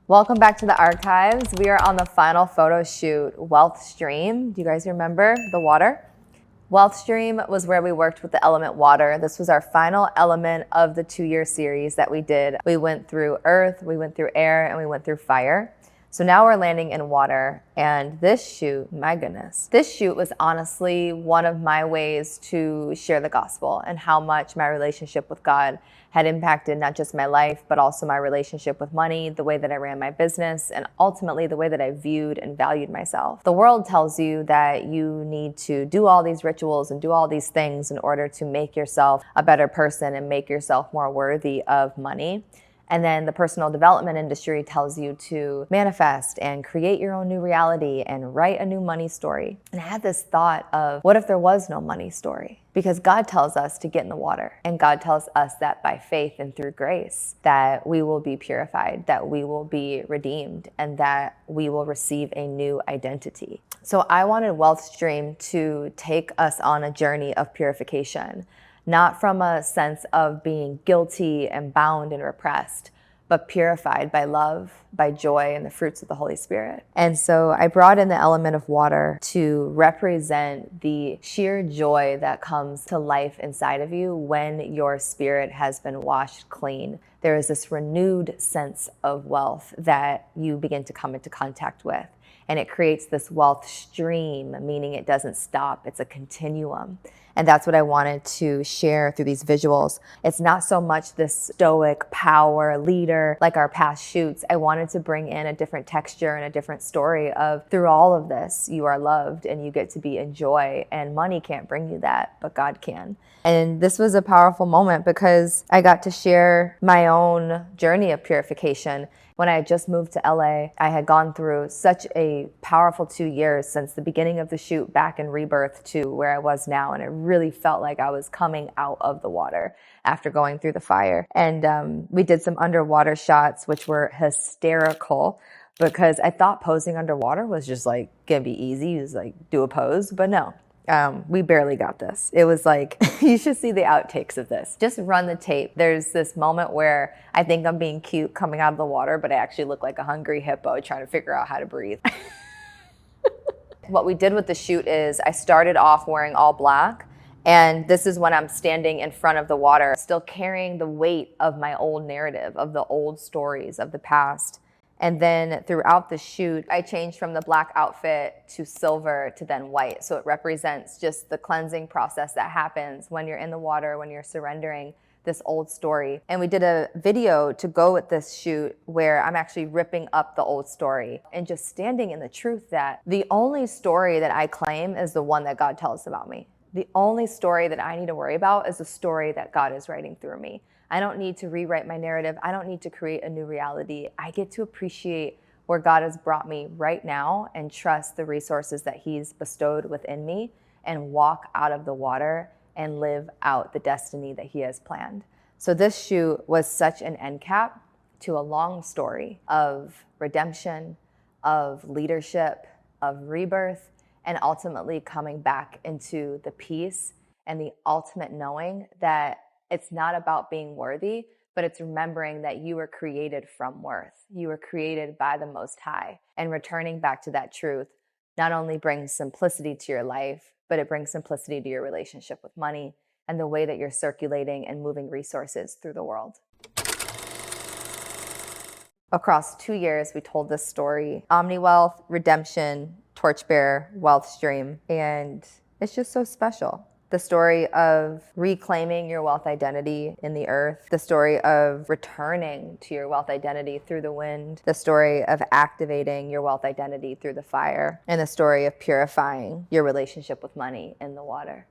Welcome back to the archives. We are on the final photo shoot, Wealth Stream. Do you guys remember the water? Wealth Stream was where we worked with the element water. This was our final element of the 2-year series that we did. We went through earth, we went through air, and we went through fire. So now we're landing in water, and this shoot, my goodness, this shoot was honestly one of my ways to share the gospel and how much my relationship with God had impacted not just my life, but also my relationship with money, the way that I ran my business, and ultimately the way that I viewed and valued myself. The world tells you that you need to do all these rituals and do all these things in order to make yourself a better person and make yourself more worthy of money. And then the personal development industry tells you to manifest and create your own new reality and write a new money story. And I had this thought of, what if there was no money story? Because God tells us to get in the water. And God tells us that by faith and through grace, that we will be purified, that we will be redeemed, and that we will receive a new identity. So I wanted Wealth Stream to take us on a journey of purification. Not from a sense of being guilty and bound and repressed, but purified by love, by joy, and the fruits of the Holy Spirit. And so I brought in the element of water to represent the sheer joy that comes to life inside of you when your spirit has been washed clean. There is this renewed sense of wealth that you begin to come into contact with. And it creates this wealth stream, meaning it doesn't stop, it's a continuum. And that's what I wanted to share through these visuals. It's not so much this stoic power leader like our past shoots. I wanted to bring in a different texture and a different story of, through all of this, you are loved and you get to be in joy, and money can't bring you that, but God can. And this was a powerful moment because I got to share my own journey of purification. When I had just moved to LA, I had gone through such a powerful 2 years since the beginning of the shoot back in rebirth to where I was now. And it really felt like I was coming out of the water after going through the fire. And we did some underwater shots, which were hysterical because I thought posing underwater was just like gonna be easy. It was like, do a pose, but no. We barely got this. It was like, you should see the outtakes of this. Just run the tape. There's this moment where I think I'm being cute coming out of the water, but I actually look like a hungry hippo trying to figure out how to breathe. What we did with the shoot is I started off wearing all black. And this is when I'm standing in front of the water, still carrying the weight of my old narrative, of the old stories of the past. And then throughout the shoot, I changed from the black outfit to silver to then white. So it represents just the cleansing process that happens when you're in the water, when you're surrendering this old story. And we did a video to go with this shoot where I'm actually ripping up the old story and just standing in the truth that the only story that I claim is the one that God tells about me. The only story that I need to worry about is the story that God is writing through me. I don't need to rewrite my narrative. I don't need to create a new reality. I get to appreciate where God has brought me right now and trust the resources that He's bestowed within me and walk out of the water and live out the destiny that He has planned. So this shoot was such an end cap to a long story of redemption, of leadership, of rebirth, and ultimately coming back into the peace and the ultimate knowing that it's not about being worthy, but it's remembering that you were created from worth. You were created by the Most High. And returning back to that truth not only brings simplicity to your life, but it brings simplicity to your relationship with money and the way that you're circulating and moving resources through the world. Across 2 years, we told this story: OmniWealth, Redemption, Torchbearer, Wealth Stream, and it's just so special. The story of reclaiming your wealth identity in the earth, the story of returning to your wealth identity through the wind, the story of activating your wealth identity through the fire, and the story of purifying your relationship with money in the water.